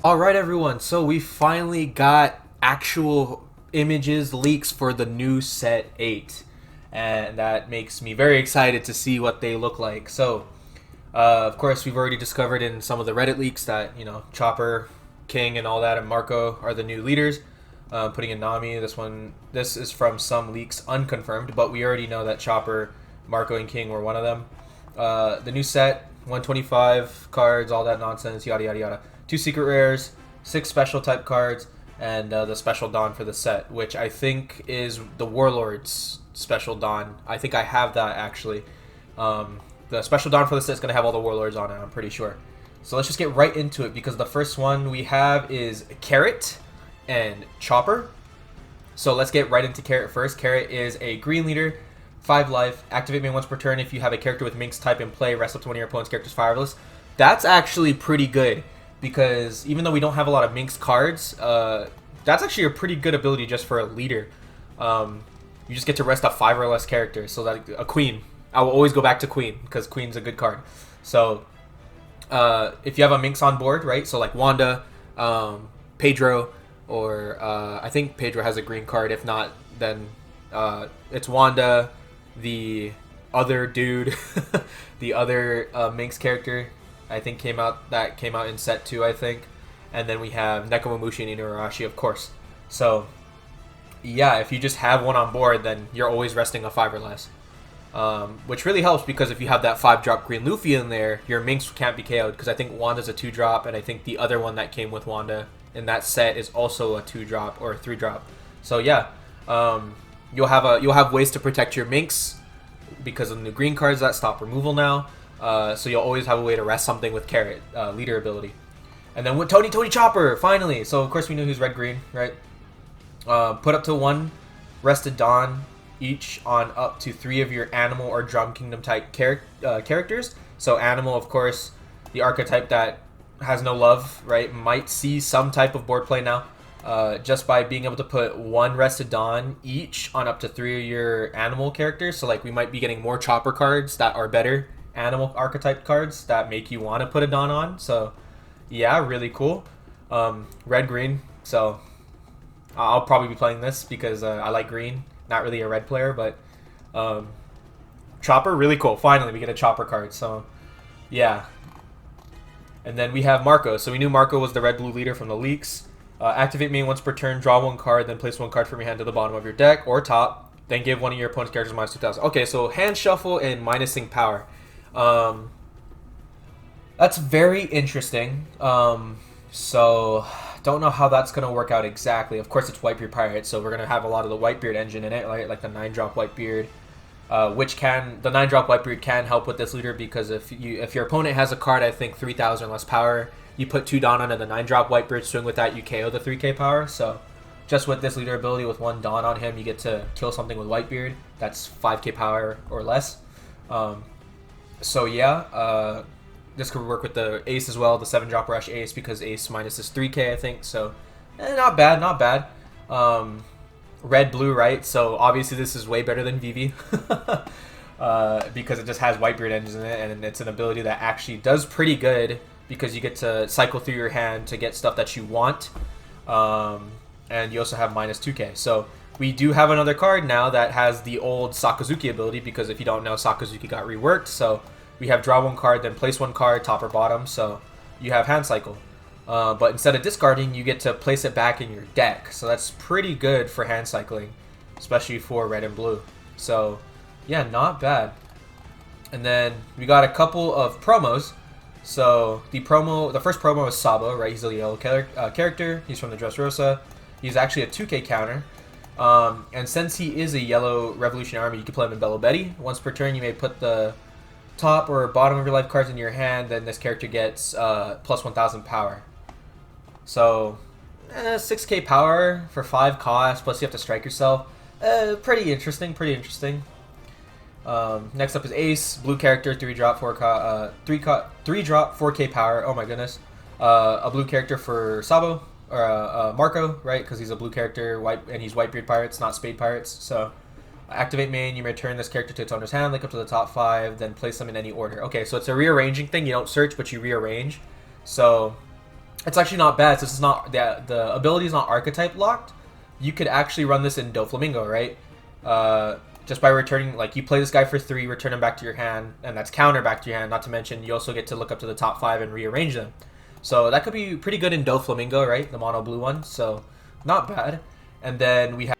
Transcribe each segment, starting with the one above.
Alright everyone, so we finally got actual images, leaks for the new set 8. And that makes me very excited to see what they look like. So, of course, we've already discovered in some of the Reddit leaks that, Chopper, King, and all that, and Marco are the new leaders. Putting in Nami, this is from some leaks unconfirmed, but we already know that Chopper, Marco, and King were one of them. The new set, 125 cards, all that nonsense, yada yada yada. 2 secret rares, 6 special type cards, and the special Dawn for the set, which I think is the Warlord's special Dawn. I think I have that actually. The special Dawn for the set is going to have all the Warlords on it, I'm pretty sure. So let's just get right into it, because the first one we have is Carrot and Chopper. So let's get right into Carrot first. Carrot is a green leader, 5 life, activate main once per turn if you have a character with Minx type in play, rest up to one of your opponent's characters fireless. That's actually pretty good, because even though we don't have a lot of Minx cards, that's actually a pretty good ability just for a leader. You just get to rest up 5 or less characters, so that a Queen. I will always go back to Queen, because Queen's a good card. So if you have a Minx on board, right, so like Wanda, Pedro, or I think Pedro has a green card. If not, then it's Wanda, the other dude, the other Minx character, I think came out in set 2, I think. And then we have Nekomamushi and Inuarashi, of course. So yeah, if you just have one on board, then you're always resting a 5 or less. Which really helps, because if you have that 5-drop green Luffy in there, your Minx can't be KO'd, because I think Wanda's a 2-drop, and I think the other one that came with Wanda in that set is also a 2-drop or a 3-drop. So yeah, you'll have ways to protect your Minx because of the new green cards that stop removal now. So you'll always have a way to rest something with Carrot, leader ability. And then with Tony Chopper, finally. So of course we knew he was red-green, right? Put up to 1 rested Dawn each on up to 3 of your animal or Drum Kingdom type characters. So animal, of course, the archetype that has no love, right, might see some type of board play now. Just by being able to put 1 rested Dawn each on up to 3 of your animal characters. So like we might be getting more Chopper cards that are better animal archetype cards that make you want to put a Dawn on. So yeah, really cool. Red green, so I'll probably be playing this because I like green. Not really a red player, but Chopper, really cool. Finally we get a Chopper card, so yeah. And then we have Marco. So we knew Marco was the red-blue leader from the leaks. Activate main once per turn, draw 1 card, then place 1 card from your hand to the bottom of your deck or top. Then give one of your opponent's characters minus 2,000. Okay, so hand shuffle and minusing power. That's very interesting. So don't know how that's going to work out exactly. Of course, it's Whitebeard Pirate, so we're going to have a lot of the Whitebeard engine in it, right? Like the 9-drop Whitebeard. The 9-drop Whitebeard can help with this leader, because if your opponent has a card, I think 3,000 less power, you put 2 Dawn onto the 9-drop Whitebeard, swing with that, you KO the 3k power. So just with this leader ability, with 1 Dawn on him, you get to kill something with Whitebeard that's 5k power or less. So yeah, this could work with the Ace as well, the 7-drop Rush Ace, because Ace minus is 3k, I think. So not bad, not bad. Red blue, right? So obviously this is way better than Vivi because it just has Whitebeard engines in it, and it's an ability that actually does pretty good, because you get to cycle through your hand to get stuff that you want, and you also have minus 2k. So we do have another card now that has the old Sakazuki ability, because if you don't know, Sakazuki got reworked. So we have draw 1 card, then place 1 card, top or bottom, so you have hand cycle. But instead of discarding, you get to place it back in your deck. So that's pretty good for hand cycling, especially for red and blue. So yeah, not bad. And then we got a couple of promos. So the first promo is Sabo, right? He's a yellow character. He's from the Dressrosa. He's actually a 2k counter. And since he is a yellow Revolutionary Army, you can play him in Bello Betty. Once per turn, you may put the top or bottom of your life cards in your hand. Then this character gets plus 1,000 power. So 6k power for 5 cost, plus you have to strike yourself. Pretty interesting, pretty interesting. Next up is Ace, blue character, 3-drop, 3-drop, 4k power. Oh my goodness. A blue character for Sabo, or Marco, right? Because he's a blue character, and he's Whitebeard Pirates, not Spade Pirates. So activate main, you return this character to its owner's hand, link up to the top 5, then place them in any order. Okay, so it's a rearranging thing. You don't search, but you rearrange. So It's actually not bad. This is not the ability is not archetype locked. You could actually run this in Doflamingo, right? Just by returning, like, you play this guy for 3, return him back to your hand, and that's counter back to your hand. Not to mention, you also get to look up to the top 5 and rearrange them. So that could be pretty good in Doflamingo, right? The mono blue one. So not bad. And then we have.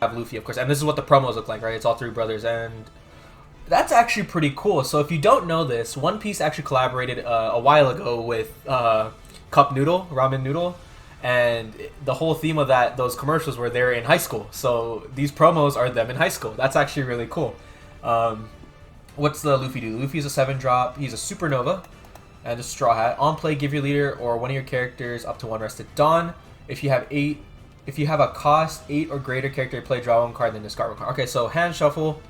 have Luffy, of course, and this is what the promos look like, right? It's all three brothers, and that's actually pretty cool. So if you don't know this, One Piece actually collaborated a while ago with Cup Noodle, Ramen Noodle, and the whole theme of those commercials were they're in high school. So these promos are them in high school. That's actually really cool. What's the Luffy do? Luffy's a 7-drop. He's a supernova and a straw hat. On play, give your leader or one of your characters up to 1 rested Dawn. If you have a cost 8 or greater character, play, draw 1 card, then discard 1 card. Okay, so hand shuffle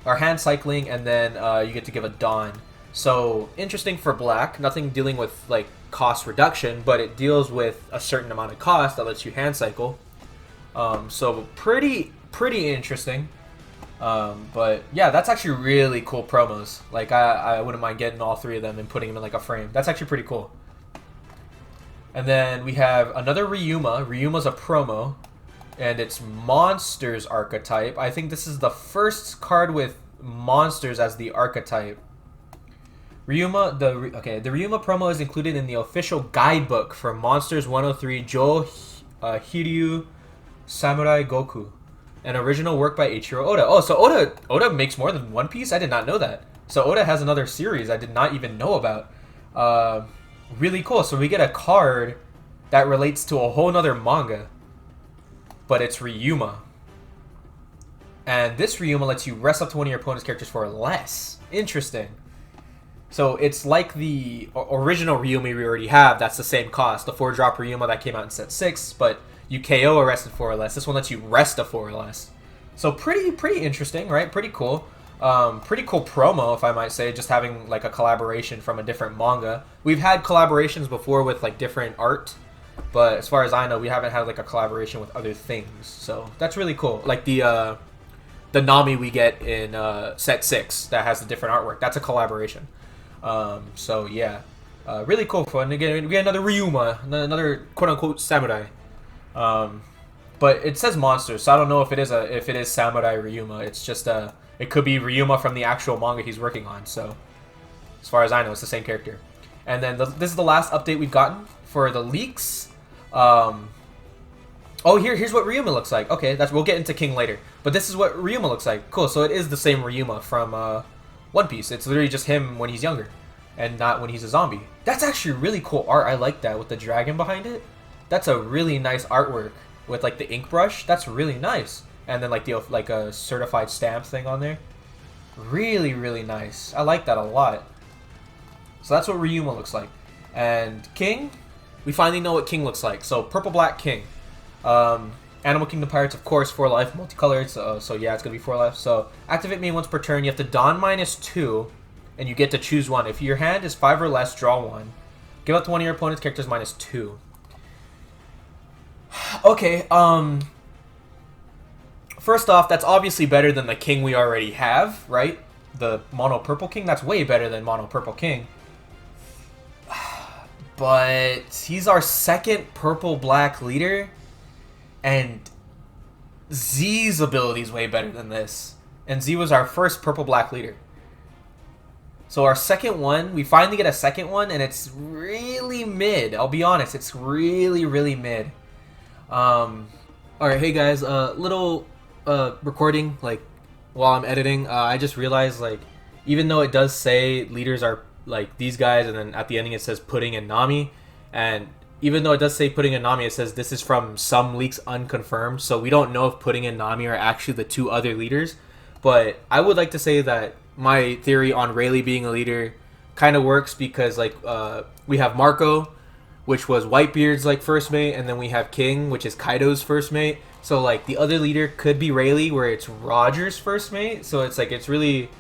or hand cycling, and then you get to give a Dawn. So interesting for black. Nothing dealing with like cost reduction, but it deals with a certain amount of cost that lets you hand cycle. So pretty interesting. But yeah, that's actually really cool promos. Like I wouldn't mind getting all 3 of them and putting them in like a frame. That's actually pretty cool. And then we have another Ryuma. Ryuma's a promo, and it's Monsters archetype. I think this is the first card with Monsters as the archetype. Ryuma, the Ryuma promo is included in the official guidebook for Monsters 103 Jo Hiryu Samurai Goku, an original work by Eiichiro Oda. Oh, so Oda makes more than One Piece? I did not know that. So Oda has another series I did not even know about. Really cool. So we get a card that relates to a whole nother manga, but it's Ryuma. And this Ryuma lets you rest up to one of your opponent's characters for less. Interesting. So it's like the original Ryuma we already have. That's the same cost. The 4-drop Ryuma that came out in set 6, but you KO a rested 4 or less. This one lets you rest a 4 or less. So pretty interesting, right? Pretty cool. Pretty cool promo, if I might say, just having like a collaboration from a different manga. We've had collaborations before with like different art, but as far as I know, we haven't had like a collaboration with other things. So that's really cool. Like the Nami we get in set 6 that has the different artwork. That's a collaboration. So yeah, really cool fun. Again, we get another Ryuma, another quote-unquote samurai. But it says Monsters, so I don't know if it is Samurai Ryuma. It's just it could be Ryuma from the actual manga he's working on. So as far as I know, it's the same character. And then this is the last update we've gotten for the leaks. Oh, here's what Ryuma looks like. Okay, we'll get into King later, but this is what Ryuma looks like. Cool. So it is the same Ryuma from One Piece. It's literally just him when he's younger, and not when he's a zombie. That's actually really cool art. I like that with the dragon behind it. That's a really nice artwork with like the ink brush. That's really nice. And then like a certified stamp thing on there. Really nice. I like that a lot. So that's what Ryuma looks like. And King, we finally know what King looks like. So purple black King. Animal Kingdom Pirates, of course, 4 life, multicolored. So yeah, it's gonna be 4 life. So activate main once per turn. You have to don -2, and you get to choose one. If your hand is 5 or less, draw 1. Give up to one of your opponent's characters -2. Okay, first off, that's obviously better than the King we already have, right? The Mono Purple King, that's way better than Mono Purple King. But he's our second Purple Black leader, and Z's ability is way better than this. And Z was our first Purple Black leader. So our second one, we finally get a second one, and it's really mid. I'll be honest, it's really mid. Alright, hey guys, little recording, like, while I'm editing, I just realized, like, even though it does say leaders are, like, these guys, and then at the ending it says Pudding and Nami, and even though it does say Pudding and Nami, it says this is from some leaks unconfirmed, so we don't know if Pudding and Nami are actually the 2 other leaders, but I would like to say that my theory on Rayleigh being a leader kind of works because, like, we have Marco, which was Whitebeard's like first mate, and then we have King, which is Kaido's first mate. So like the other leader could be Rayleigh, where it's Roger's first mate. So it's like it's really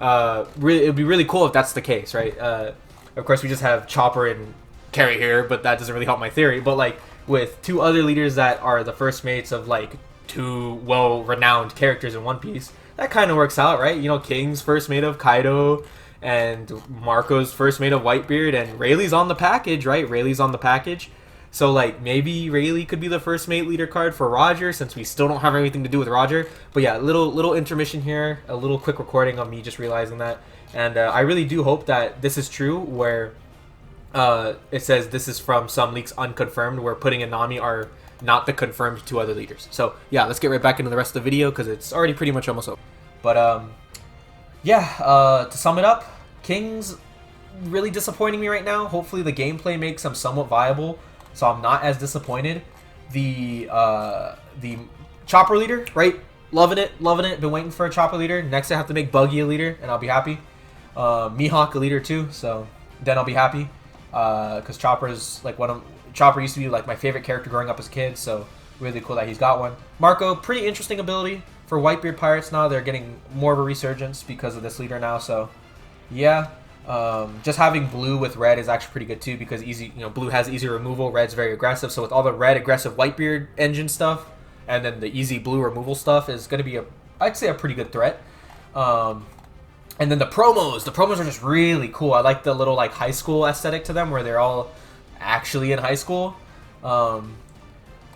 it'd be really cool if that's the case, right? Of course, we just have Chopper and Carrie here, but that doesn't really help my theory. But like with 2 other leaders that are the first mates of like 2 well-renowned characters in One Piece, that kind of works out, right? You know, King's first mate of Kaido, and Marco's first mate of Whitebeard, and Rayleigh's on the package, right? Rayleigh's on the package. So, like, maybe Rayleigh could be the first mate leader card for Roger, since we still don't have anything to do with Roger. But yeah, little intermission here, a little quick recording of me just realizing that. And I really do hope that this is true, where it says this is from some leaks unconfirmed, where Pudding and Nami are not the confirmed 2 other leaders. So yeah, let's get right back into the rest of the video because it's already pretty much almost over. But yeah, to sum it up, King's really disappointing me right now. Hopefully the gameplay makes them somewhat viable, so I'm not as disappointed. The chopper leader, right? Loving it. Been waiting for a chopper leader. Next I have to make Buggy a leader, and I'll be happy. Mihawk a leader too, so then I'll be happy. Because Chopper used to be like my favorite character growing up as a kid, so really cool that he's got one. Marco, pretty interesting ability for Whitebeard Pirates now. They're getting more of a resurgence because of this leader now, so yeah. Just having blue with red is actually pretty good too, because blue has easy removal, red's very aggressive, so with all the red aggressive Whitebeard engine stuff and then the easy blue removal stuff is going to be I'd say a pretty good threat. And then the promos are just really cool. I like the little like high school aesthetic to them where they're all actually in high school. And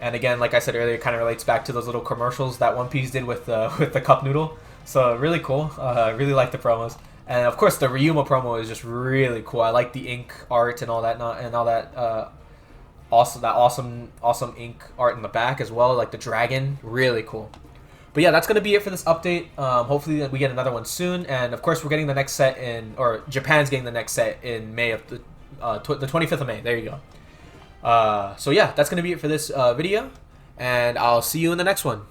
again, like I said earlier, it kind of relates back to those little commercials that One Piece did with the cup noodle. So really cool. I really like the promos. And of course, the Ryuma promo is just really cool. I like the ink art and all that, awesome ink art in the back as well, like the dragon. Really cool. But yeah, that's gonna be it for this update. Hopefully we get another one soon, and of course we're getting the next set Japan's getting the next set in May of the 25th of May. There you go. So yeah, that's gonna be it for this video, and I'll see you in the next one.